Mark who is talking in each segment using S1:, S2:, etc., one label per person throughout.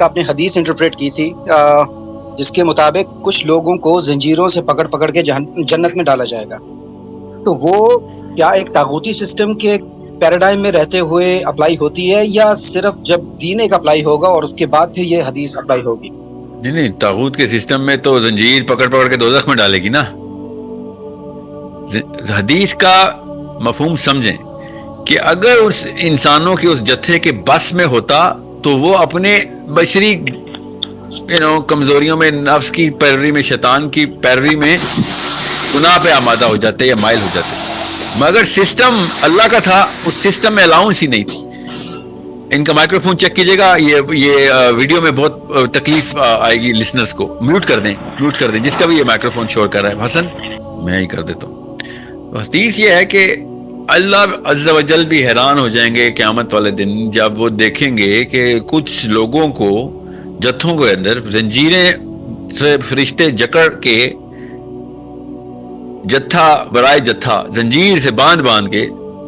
S1: آپ نے حدیث انٹرپریٹ کی تھی جس کے مطابق کچھ لوگوں کو زنجیروں سے پکڑ پکڑ کے جنت میں ڈالا جائے گا، تو وہ کیا ایک طاغوتی سسٹم کے پیراڈائم میں رہتے ہوئے اپلائی ہوتی ہے، یا صرف جب دین ایک اپلائی ہوگا اور اس کے بعد پھر یہ حدیث اپلائی ہوگی؟
S2: نہیں، طاغوت کے سسٹم میں تو زنجیر پکڑ پکڑ کے دوزخ میں ڈالے گی نا۔ حدیث کا مفہوم سمجھیں کہ اگر اس انسانوں کے اس جتھے کے بس میں ہوتا تو وہ اپنے بشری کمزوریوں میں، نفس کی پیروی میں، شیطان کی پیروی میں گناہ پہ آمادہ ہو جاتے یا مائل ہو جاتے، مگر سسٹم اللہ کا تھا، اس سسٹم میں الاؤنس ہی نہیں تھی۔ ان کا مائکرو فون چیک کیجئے گا، یہ ویڈیو میں بہت تکلیف آئے گی لسنرز کو۔ میوٹ کر دیں جس کا بھی یہ مائکرو فون شور کر رہا ہے۔ حسن میں ہی کر دیتا ہوں۔ حدیث یہ ہے کہ اللہ عز و جل بھی حیران ہو جائیں گے قیامت والے دن جب وہ دیکھیں گے کہ کچھ لوگوں کو جتھوں کے اندر زنجیریں سے فرشتے جکڑ کے جتھا برائے جتھا زنجیر سے باندھ کے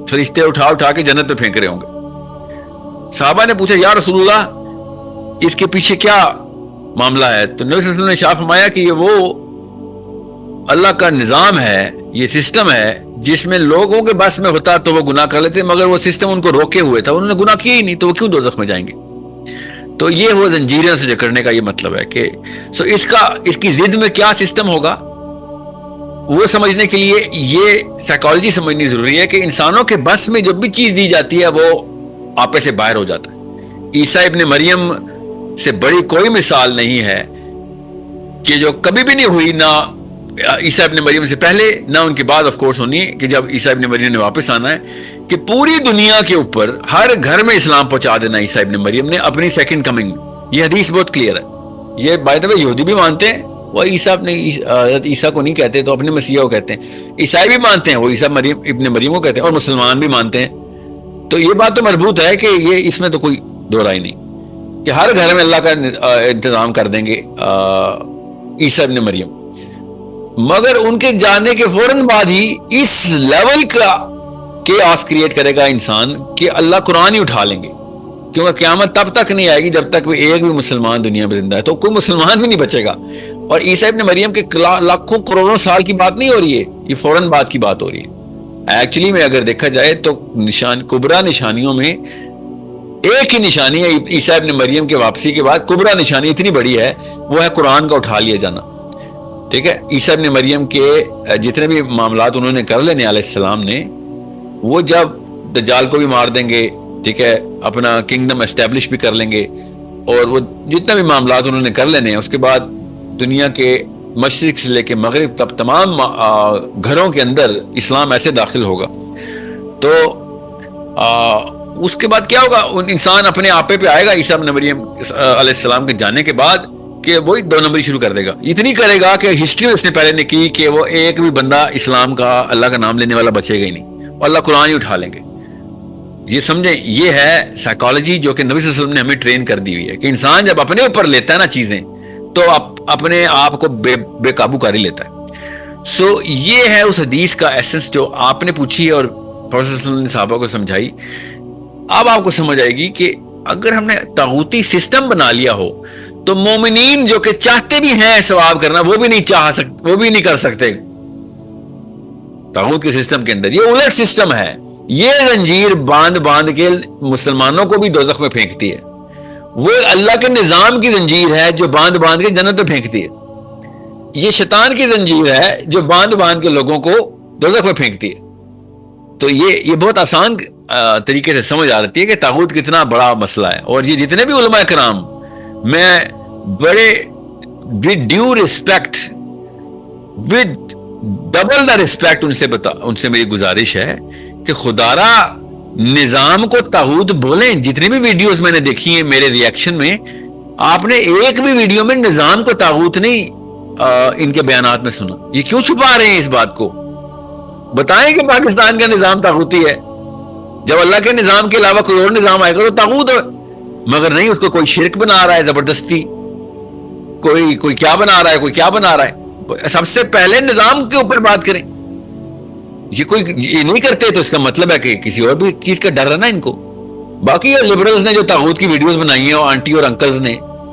S2: فرشتے اٹھا کے جنت پہ پھینک رہے ہوں گے۔ صحابہ نے پوچھا یا رسول اللہ اس کے پیچھے کیا معاملہ ہے؟ تو نبی صلی اللہ علیہ وسلم نے ارشاد فرمایا کہ یہ وہ اللہ کا نظام ہے، یہ سسٹم ہے جس میں لوگوں کے بس میں ہوتا تو وہ گناہ کر لیتے، مگر وہ سسٹم ان کو روکے ہوئے تھا، انہوں نے گناہ کیا ہی نہیں، تو وہ کیوں دوزخ میں جائیں گے؟ تو یہ وہ زنجیروں سے جکڑنے کا یہ مطلب ہے کہ اس کی ضد میں کیا سسٹم ہوگا وہ سمجھنے کے لیے یہ سائیکالوجی سمجھنی ضروری ہے کہ انسانوں کے بس میں جو بھی چیز دی جاتی ہے وہ آپے سے باہر ہو جاتا ہے۔ عیسیٰ ابن مریم سے بڑی کوئی مثال نہیں ہے کہ جو کبھی بھی نہیں ہوئی، نہ عیسیٰ ابن مریم سے پہلے نہ ان کے بعد آف کورس ہونی ہے، کہ جب عیسیٰ ابن مریم نے واپس آنا ہے کہ پوری دنیا کے اوپر ہر گھر میں اسلام پہنچا دینا عیسیٰ ابن مریم نے اپنی سیکنڈ کمنگ میں۔ یہ حدیث بہت کلیئر ہے۔ یہ بائی دا وے یہودی بھی مانتے ہیں، وہ عیسیٰ کو نہیں کہتے تو اپنے مسیح کو کہتے ہیں۔ عیسائی بھی مانتے ہیں، وہ عیسیٰ ابن مریم کو کہتے ہیں، اور مسلمان بھی مانتے ہیں۔ تو یہ بات تو مربوط ہے کہ یہ اس میں تو کوئی دو رائے نہیں کہ ہر گھر میں اللہ کا انتظام کر دیں گے عیسیٰ ابن مریم، مگر ان کے جانے کے فوراً بعد ہی اس لیول کا کیاس کریٹ کرے گا انسان کہ اللہ قرآن ہی اٹھا لیں گے، کیونکہ قیامت تب تک نہیں آئے گی جب تک بھی ایک بھی مسلمان دنیا میں زندہ ہے، تو کوئی مسلمان بھی نہیں بچے گا۔ اور عیسیٰ ابن مریم کے لاکھوں کروڑوں سال کی بات نہیں ہو رہی ہے، یہ فوراً بعد کی بات ہو رہی ہے۔ ایکچولی میں اگر دیکھا جائے تو کبرا نشانیوں میں ایک ہی نشانی ہے عیسیٰ ابن مریم کے واپسی کے بعد، کبرا نشانی اتنی بڑی ہے، وہ ہے قرآن کا اٹھا لیا جانا۔ ٹھیک ہے، عیسیٰ ابن مریم کے جتنے بھی معاملات انہوں نے کر لینے علیہ السلام نے، وہ جب دجال کو بھی مار دیں گے، ٹھیک ہے، اپنا کنگڈم اسٹیبلش بھی کر لیں گے، اور وہ جتنے بھی معاملات انہوں نے کر لینے ہیں، اس کے بعد دنیا کے مشرق سے لے کے مغرب تک تمام گھروں کے اندر اسلام ایسے داخل ہوگا۔ تو اس کے بعد کیا ہوگا؟ انسان اپنے آپے پہ آئے گا عیسیٰ ابن مریم علیہ السلام کے جانے کے بعد کہ وہی دو نمبری شروع کر دے گا۔ اتنی کرے گا کہ ہسٹری اس نے پہلے نے کی کہ وہ ایک بھی بندہ اسلام کا، اللہ کا نام لینے والا بچے گا ہی نہیں، اور اللہ قرآن ہی اٹھا لیں گے۔ یہ سمجھیں، یہ ہے سائیکالوجی جو کہ نبی صلی اللہ علیہ وسلم نے ہمیں ٹرین کر دی ہوئی ہے کہ انسان جب اپنے اوپر لیتا ہے نا چیزیں تو اپنے آپ کو بے قابو کر ہی لیتا ہے۔ سو یہ ہے اس حدیث کا ایسنس جو آپ نے پوچھی اور پروفیسر صلی اللہ علیہ وسلم نے صحابہ کو سمجھائی۔ اب آپ کو سمجھ آئے گی کہ اگر ہم نے طاغوتی سسٹم بنا لیا ہو تو مومنین جو کہ چاہتے بھی ہیں ثواب کرنا، وہ بھی نہیں کر سکتے طاغوت کے سسٹم کے اندر۔ یہ الٹ سسٹم ہے، یہ زنجیر باندھ کے مسلمانوں کو بھی دوزخ میں پھینکتی ہے۔ وہ اللہ کے نظام کی زنجیر ہے جو باندھ کے جنت میں پھینکتی ہے، یہ شیطان کی زنجیر ہے جو باندھ کے لوگوں کو دوزخ میں پھینکتی ہے۔ تو یہ بہت آسان طریقے سے سمجھ آ رہتی ہے کہ طاغوت کتنا بڑا مسئلہ ہے۔ اور یہ جتنے بھی علماء کرام، میں بڑے with due respect, with double the respect ان سے میری گزارش ہے کہ خدارا نظام کو طاغوت بولیں۔ جتنی بھی ویڈیوز میں نے دیکھی ہیں میرے ریاکشن میں، آپ نے ایک بھی ویڈیو میں نظام کو طاغوت نہیں ان کے بیانات میں سنا۔ یہ کیوں چھپا رہے ہیں اس بات کو؟ بتائیں کہ پاکستان کا نظام طاغوتی ہے، جب اللہ کے نظام کے علاوہ کوئی اور نظام آئے گا تو طاغوت ہے، مگر نہیں، اس کو کوئی شرک بنا رہا ہے زبردستی، کوئی کیا بنا رہا ہے، کوئی کیا بنا رہا ہے۔ سب سے پہلے نظام کے اوپر بات کریں۔ یہ نہیں کرتے تو اس کا مطلب ہے کہ کسی اور بھی چیز کا ڈر ہے نا ان کو۔ باقی لبرلز نے جو طاغوت کی ویڈیوز بنائی ہیں، اور آنٹی اور انکلز نے،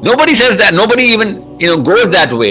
S2: Nobody says that, nobody even goes that way.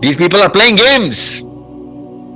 S2: These people are playing games.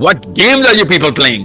S2: what games are you people playing?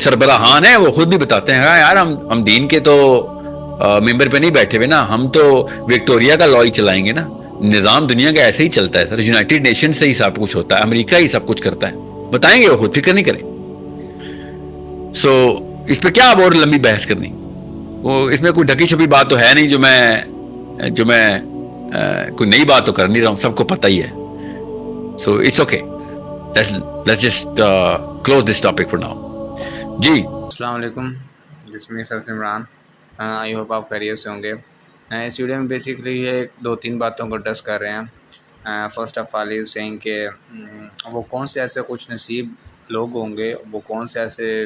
S2: سربراہان ہیں وہ خود بھی بتاتے ہیں یار ہم دین کے تو ممبر پہ نہیں بیٹھے ہوئے نا, ہم تو وکٹوریا کا لا ہی چلائیں گے نا. نظام دنیا کا ایسے ہی چلتا ہے سر, یونائٹڈ نیشن سے ہی سب کچھ ہوتا ہے, امریکہ ہی سب کچھ کرتا ہے, بتائیں گے وہ خود, فکر نہیں کریں. سو اس پہ کیا اب اور لمبی بحث کرنی, وہ اس میں کوئی ڈھکی چھپی بات تو ہے نہیں جو میں کوئی نئی بات تو کر نہیں رہا ہوں, سب کو پتہ ہی ہے. So it's okay, let's just close this topic for now. جی
S3: السلام علیکم, جس میں سر عمران, آئی ہوپ آپ خیریت سے ہوں گے. اس ویڈیو میں بیسکلی یہ 2-3 باتوں کو ڈسکس کر رہے ہیں. فرسٹ آف آل یہ سینگ کہ وہ کون سے ایسے خوش نصیب لوگ ہوں گے, وہ کون سے ایسے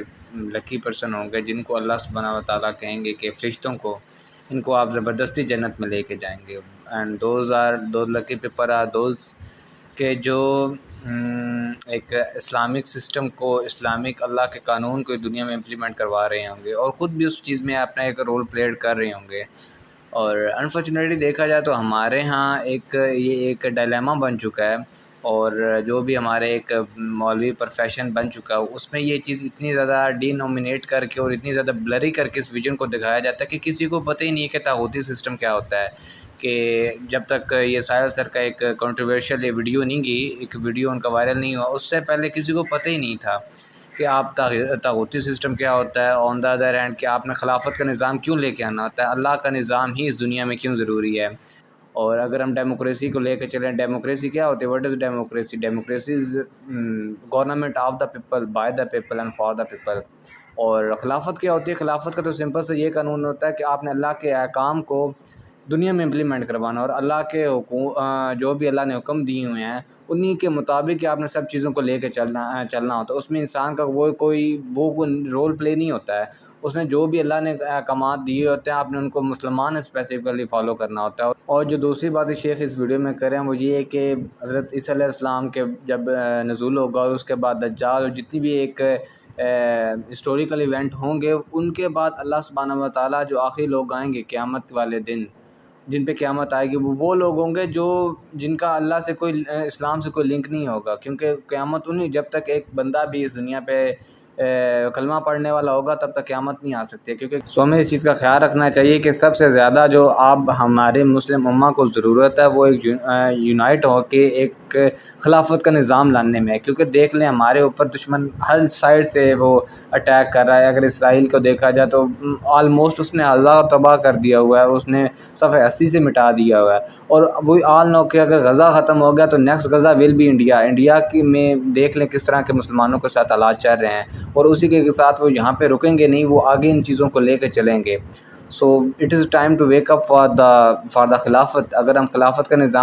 S3: لکی پرسن ہوں گے جن کو اللہ سبحانہ و تعالیٰ کہیں گے کہ فرشتوں کو ان کو آپ زبردستی جنت میں لے کے جائیں گے. And those lucky paper are those کہ جو ایک اسلامک سسٹم کو, اسلامک اللہ کے قانون کو دنیا میں امپلیمنٹ کروا رہے ہوں گے اور خود بھی اس چیز میں اپنا ایک رول پلیڈ کر رہے ہوں گے. اور انفارچونیٹلی دیکھا جائے تو ہمارے ہاں یہ ایک ڈائلیما بن چکا ہے, اور جو بھی ہمارے ایک مولوی پروفیشن بن چکا ہے اس میں یہ چیز اتنی زیادہ ڈینومینیٹ کر کے اور اتنی زیادہ بلری کر کے اس ویژن کو دکھایا جاتا ہے کہ کسی کو پتہ ہی نہیں ہے کہ طاغوتی سسٹم کیا ہوتا ہے. کہ جب تک یہ ساحل سر کا ایک کنٹروورشل ویڈیو نہیں گئی, ایک ویڈیو ان کا وائرل نہیں ہوا, اس سے پہلے کسی کو پتہ ہی نہیں تھا کہ آپ طاغوتی سسٹم کیا ہوتا ہے. آن دا ادر ہینڈ کہ آپ نے خلافت کا نظام کیوں لے کے آنا ہوتا ہے, اللہ کا نظام ہی اس دنیا میں کیوں ضروری ہے. اور اگر ہم ڈیموکریسی کو لے کے چلیں, ڈیموکریسی کیا ہوتی ہے, what is democracy? Democracy is government of the people, by the people and for the people. اور خلافت کیا ہوتی ہے؟ خلافت کا تو سمپل سے یہ قانون ہوتا ہے کہ آپ نے اللہ کے احکام کو دنیا میں امپلیمنٹ کروانا, اور اللہ کے جو بھی اللہ نے حکم دیے ہوئے ہیں انہی کے مطابق آپ نے سب چیزوں کو لے کے چلنا ہوتا ہے. اس میں انسان کا وہ کوئی رول پلے نہیں ہوتا ہے. اس میں جو بھی اللہ نے احکامات دیے ہوتے ہیں آپ نے ان کو مسلمان اسپیسیفکلی فالو کرنا ہوتا ہے. اور جو دوسری بات شیخ اس ویڈیو میں کریں وہ یہ ہے کہ حضرت عیسیٰ علیہ السلام کے جب نزول ہوگا اور اس کے بعد دجال اور جتنی بھی ایک ہسٹوریکل ایونٹ ہوں گے, ان کے بعد اللہ سبحانہ و تعالیٰ جو آخری لوگ آئیں گے قیامت والے دن, جن پہ قیامت آئے گی, وہ لوگ ہوں گے جن کا اللہ سے کوئی, اسلام سے کوئی لنک نہیں ہوگا. کیونکہ قیامت انہیں, جب تک ایک بندہ بھی اس دنیا پہ کلمہ پڑھنے والا ہوگا تب تک قیامت نہیں آ سکتی. کیونکہ ہمیں اس چیز کا خیال رکھنا چاہیے کہ سب سے زیادہ جو اب ہمارے مسلم امہ کو ضرورت ہے وہ ایک یونائٹ ہو کے ایک خلافت کا نظام لانے میں ہے. کیونکہ دیکھ لیں ہمارے اوپر دشمن ہر سائڈ سے وہ اٹیک کر رہا ہے. اگر اسرائیل کو دیکھا جائے تو آلموسٹ اس نے اللہ تباہ کر دیا ہوا ہے, اس نے صفحہ 80 سے مٹا دیا ہوا ہے. اور وہی آل نو کہ اگر غزہ ختم ہو گیا تو next Gaza will B India. India کی میں دیکھ لیں کس طرح کے مسلمانوں کے ساتھ حالات چل رہے ہیں, اور اسی کے ساتھ وہ یہاں پہ رکیں گے نہیں, وہ آگے ان چیزوں کو لے کے چلیں گے. So it is time to wake up for the خلافت. اگر ہم خلافت کا نظام